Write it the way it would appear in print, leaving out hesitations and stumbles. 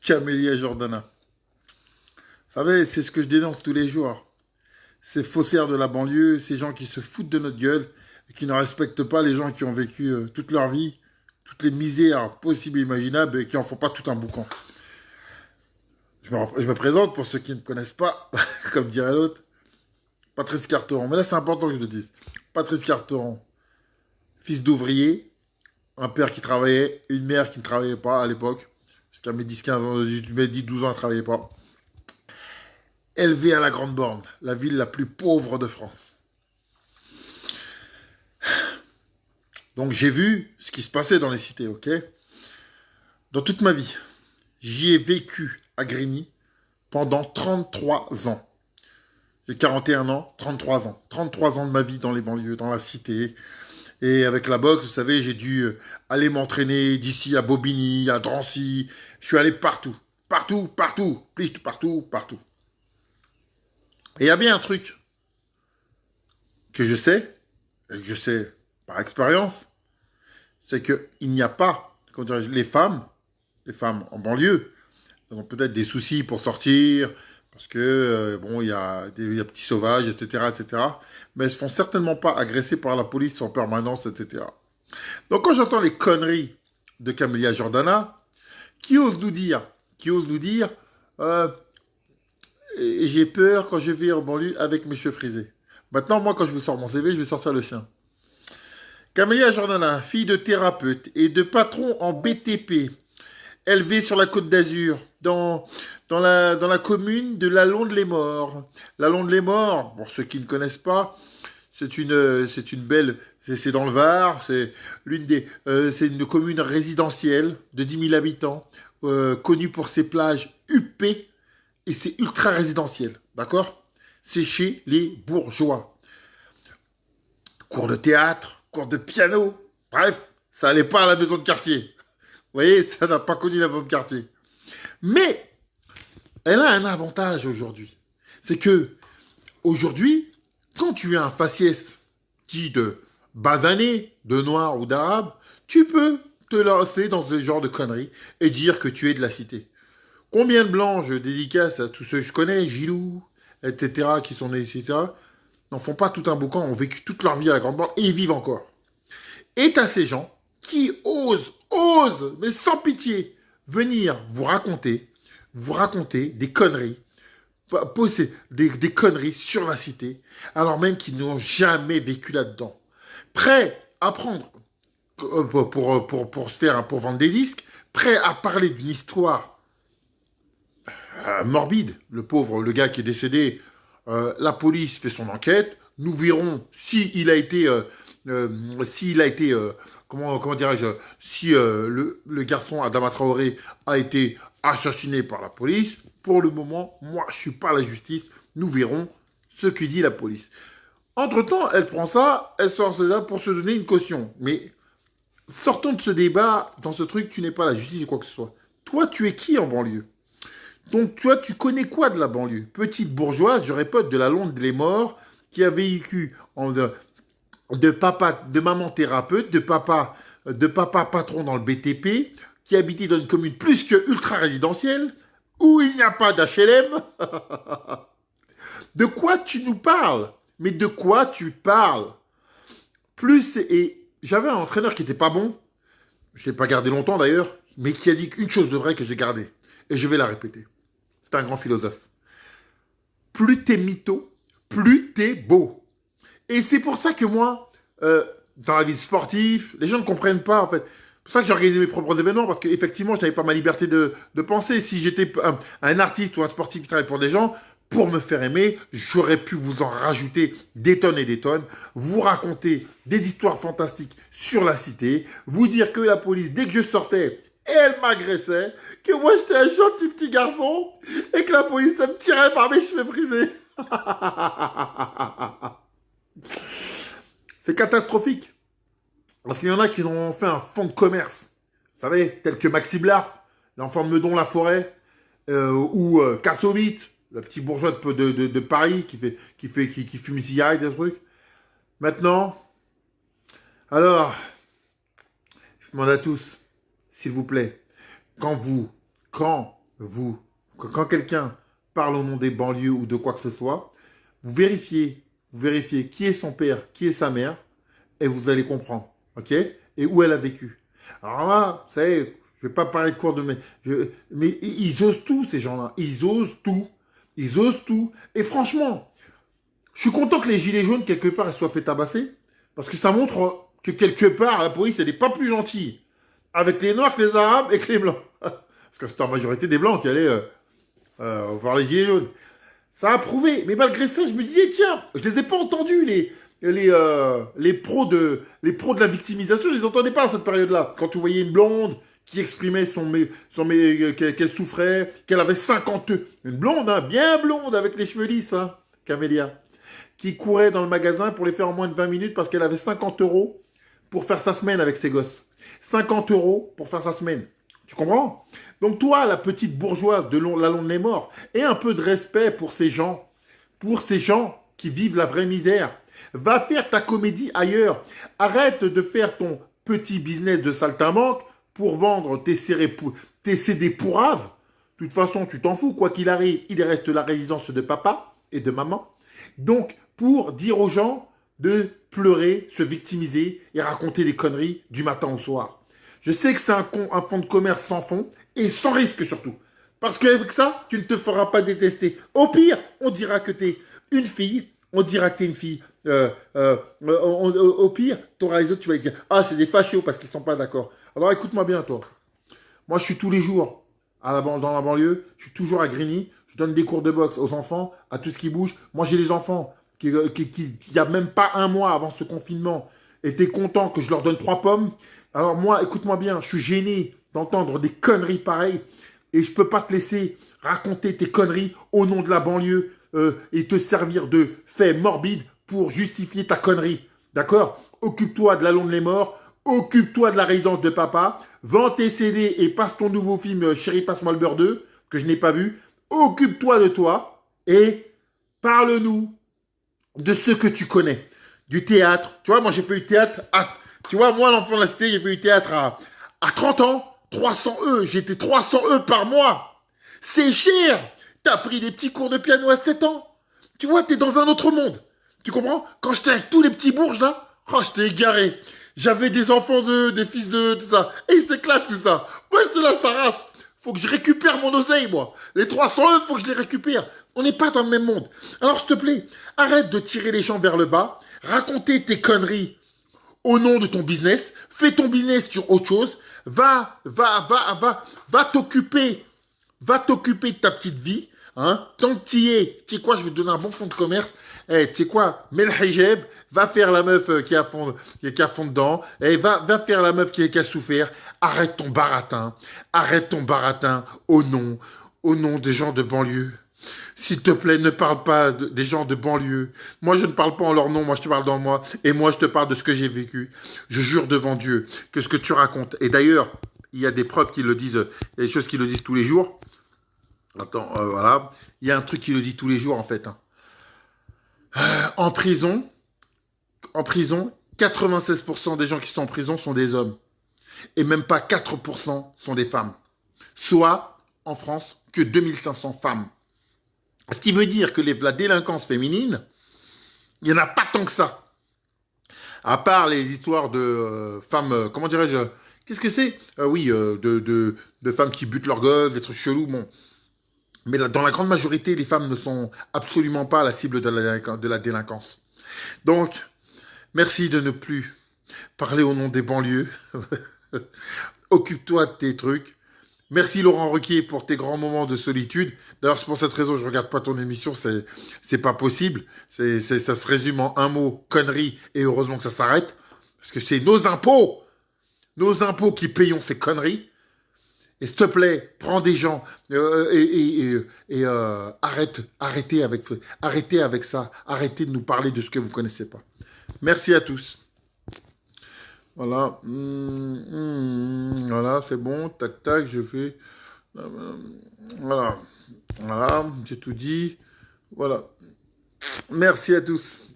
Camélia Jordana. Vous savez, c'est ce que je dénonce tous les jours. Ces faussaires de la banlieue, ces gens qui se foutent de notre gueule et qui ne respectent pas les gens qui ont vécu toute leur vie, toutes les misères possibles et imaginables et qui en font pas tout un boucan. Je me présente pour ceux qui ne me connaissent pas, comme dirait l'autre, Patrice Carteron. Mais là, c'est important que je le dise. Patrice Carteron, fils d'ouvrier, un père qui travaillait, une mère qui ne travaillait pas à l'époque, jusqu'à mes 10-15 ans, mes 10-12 ans, elle ne travaillait pas. Élevé à la Grande Borne, la ville la plus pauvre de France. Donc j'ai vu ce qui se passait dans les cités, ok? Dans toute ma vie, j'y ai vécu à Grigny pendant 33 ans. J'ai 41 ans, 33 ans. 33 ans de ma vie dans les banlieues, dans la cité. Et avec la boxe, vous savez, j'ai dû aller m'entraîner d'ici à Bobigny, à Drancy. Je suis allé partout. Partout, partout. Plicht, partout, partout. Et il y a bien un truc que je sais par expérience, c'est qu'il n'y a pas, comment dirais-je, les femmes en banlieue, elles ont peut-être des soucis pour sortir, parce que, bon, il y a petits sauvages, etc., etc., mais elles ne se font certainement pas agresser par la police en permanence, etc. Donc quand j'entends les conneries de Camélia Jordana, qui ose nous dire, euh, j'ai peur quand je vais en banlieue avec mes cheveux frisés. Maintenant, moi, quand je vous sors mon CV, je vais sortir le sien. Camélia Jordana, fille de thérapeute et de patron en BTP, élevée sur la côte d'Azur, dans la commune de La Londe-les-Morts. La Londe-les-Morts, pour ceux qui ne connaissent pas, c'est une belle, c'est dans le Var, c'est une commune résidentielle de 10 000 habitants, connue pour ses plages huppées, et c'est ultra résidentiel, d'accord? C'est chez les bourgeois. Cours de théâtre, cours de piano, bref, ça allait pas à la maison de quartier. Vous voyez, ça n'a pas connu la maison de quartier. Mais elle a un avantage aujourd'hui. C'est que aujourd'hui, quand tu es un faciès dit de basané, de noir ou d'arabe, tu peux te lancer dans ce genre de conneries et dire que tu es de la cité. Combien de blancs je dédicace à tous ceux que je connais, Gilou, etc., qui sont nés, etc., n'en font pas tout un boucan, ont vécu toute leur vie à la Grande Borne et ils vivent encore. Et t'as ces gens qui osent, mais sans pitié, venir vous raconter des conneries, poser des conneries sur la cité, alors même qu'ils n'ont jamais vécu là-dedans. Prêts à prendre, pour se faire, pour vendre des disques, prêts à parler d'une histoire morbide. Le pauvre, le gars qui est décédé, la police fait son enquête. Nous verrons s'il a été, comment dirais-je, si le garçon Adama Traoré a été assassiné par la police. Pour le moment, moi, je suis pas la justice. Nous verrons ce que dit la police. Entre-temps, elle prend ça, elle sort ça pour se donner une caution. Mais sortons de ce débat, dans ce truc, tu n'es pas la justice ou quoi que ce soit. Toi, tu es qui en banlieue? Donc, toi, tu connais quoi de la banlieue? Petite bourgeoise, je répète, de la Londe-les-Morts, qui a vécu de maman thérapeute, de papa patron dans le BTP, qui habitait dans une commune plus que ultra résidentielle, où il n'y a pas d'HLM. De quoi tu nous parles? Mais de quoi tu parles? Et j'avais un entraîneur qui était pas bon, je l'ai pas gardé longtemps d'ailleurs, mais qui a dit qu'une chose de vraie que j'ai gardée. Et je vais la répéter. C'est un grand philosophe. Plus t'es mytho, plus t'es beau. Et c'est pour ça que moi, dans la vie sportive, les gens ne comprennent pas en fait. C'est pour ça que j'ai organisé mes propres événements, parce qu'effectivement, je n'avais pas ma liberté de penser. Si j'étais un artiste ou un sportif qui travaille pour des gens, pour me faire aimer, j'aurais pu vous en rajouter des tonnes et des tonnes, vous raconter des histoires fantastiques sur la cité, vous dire que la police, dès que je sortais, elle m'agressait, que moi j'étais un gentil petit garçon, et que la police, elle me tirait par mes cheveux brisés. C'est catastrophique. Parce qu'il y en a qui ont fait un fonds de commerce. Vous savez, tel que Maxime Larf, l'enfant de Meudon-la-Forêt, ou Kassovitz, le petit bourgeois de Paris qui fume une cigarette et des trucs. Maintenant, alors, je demande à tous, s'il vous plaît, quand quand quelqu'un parle au nom des banlieues ou de quoi que ce soit, vous vérifiez qui est son père, qui est sa mère, et vous allez comprendre, ok? Et où elle a vécu. Alors là, vous savez, je vais pas parler de cours de... Mais ils osent tout, ces gens-là. Ils osent tout. Ils osent tout. Et franchement, je suis content que les gilets jaunes, quelque part, soient fait tabasser. Parce que ça montre que quelque part, la police, elle n'est pas plus gentille avec les Noirs que les Arabes et que les Blancs. Parce que c'était en majorité des Blancs qui allaient voir les gilets jaunes. Ça a prouvé. Mais malgré ça, je me disais, tiens, je les ai pas entendus, les pros de la victimisation, je les entendais pas à cette période-là. Quand tu voyais une blonde qui exprimait qu'elle souffrait, qu'elle avait 50 œufs. Une blonde, hein, bien blonde, avec les cheveux lisses, hein, Camélia, qui courait dans le magasin pour les faire en moins de 20 minutes parce qu'elle avait 50 euros pour faire sa semaine avec ses gosses. 50 euros pour faire sa semaine. Tu comprends? Donc toi, la petite bourgeoise de la Londe les Morts, aie un peu de respect pour ces gens qui vivent la vraie misère. Va faire ta comédie ailleurs. Arrête de faire ton petit business de saltimbanque pour vendre tes CD pourraves. De toute façon, tu t'en fous. Quoi qu'il arrive, il reste la résidence de papa et de maman. Donc, pour dire aux gens de pleurer, se victimiser et raconter des conneries du matin au soir. Je sais que c'est un fonds de commerce sans fond et sans risque surtout. Parce qu'avec ça, tu ne te feras pas détester. Au pire, on dira que tu es une fille, on dira que tu es une fille. Au pire, tu auras les autres, tu vas dire, ah, c'est des fachos parce qu'ils ne sont pas d'accord. Alors écoute-moi bien, toi. Moi, je suis tous les jours dans la banlieue, je suis toujours à Grigny, je donne des cours de boxe aux enfants, à tout ce qui bouge. Moi, j'ai des enfants qui il n'y a même pas un mois avant ce confinement, étaient contents que je leur donne 3 pommes. Alors moi, écoute-moi bien, je suis gêné d'entendre des conneries pareilles et je peux pas te laisser raconter tes conneries au nom de la banlieue et te servir de faits morbides pour justifier ta connerie. D'accord? Occupe-toi de la Londe les Morts, occupe-toi de la résidence de papa, vends tes CD et passe ton nouveau film Chérie, passe-moi le beurre 2, que je n'ai pas vu. Occupe-toi de toi et parle-nous de ce que tu connais. Du théâtre. Tu vois, moi j'ai fait du théâtre. Tu vois, moi l'enfant de la cité, j'ai fait du théâtre à 30 ans. 300 E. J'étais 300 E par mois. C'est cher. T'as pris des petits cours de piano à 7 ans. Tu vois, t'es dans un autre monde. Tu comprends? Quand j'étais avec tous les petits bourges là, oh, j'étais égaré. J'avais des enfants des fils de, tout ça. Et ils s'éclatent, tout ça. Moi, j'étais là, sa race. Faut que je récupère mon oseille, moi. Les 300 E, faut que je les récupère. On n'est pas dans le même monde. Alors, s'il te plaît, arrête de tirer les gens vers le bas. Raconter tes conneries au nom de ton business. Fais ton business sur autre chose. Va t'occuper. Va t'occuper de ta petite vie. Hein, tant que tu y es, tu sais quoi, je vais te donner un bon fonds de commerce. Tu sais quoi, mets le hijab, va faire la meuf qui a fond dedans, va faire la meuf qui a souffert. Arrête ton baratin au nom des gens de banlieue. S'il te plaît, ne parle pas des gens de banlieue. Moi, je ne parle pas en leur nom, moi, je te parle dans moi. Et moi, je te parle de ce que j'ai vécu. Je jure devant Dieu que ce que tu racontes. Et d'ailleurs, il y a des preuves qui le disent, il y a des choses qui le disent tous les jours. Attends, voilà. Il y a un truc qui le dit tous les jours, en fait. Hein. En prison, 96% des gens qui sont en prison sont des hommes. Et même pas 4% sont des femmes. Soit, en France, que 2500 femmes. Ce qui veut dire que la délinquance féminine, il n'y en a pas tant que ça. À part les histoires de femmes, comment dirais-je, qu'est-ce que c'est de femmes qui butent leurs gosses, des trucs chelous, bon. Mais dans la grande majorité, les femmes ne sont absolument pas la cible de la délinquance. Donc, merci de ne plus parler au nom des banlieues. Occupe-toi de tes trucs. Merci Laurent Ruquier pour tes grands moments de solitude. D'ailleurs, c'est pour cette raison que je ne regarde pas ton émission, c'est pas possible. Ça se résume en un mot, connerie, et heureusement que ça s'arrête. Parce que c'est nos impôts qui payons ces conneries. Et s'il te plaît, prends des gens arrêtez avec ça. Arrêtez de nous parler de ce que vous ne connaissez pas. Merci à tous. Voilà. Voilà, c'est bon. Tac, tac, je fais. Voilà. Voilà, j'ai tout dit. Voilà. Merci à tous.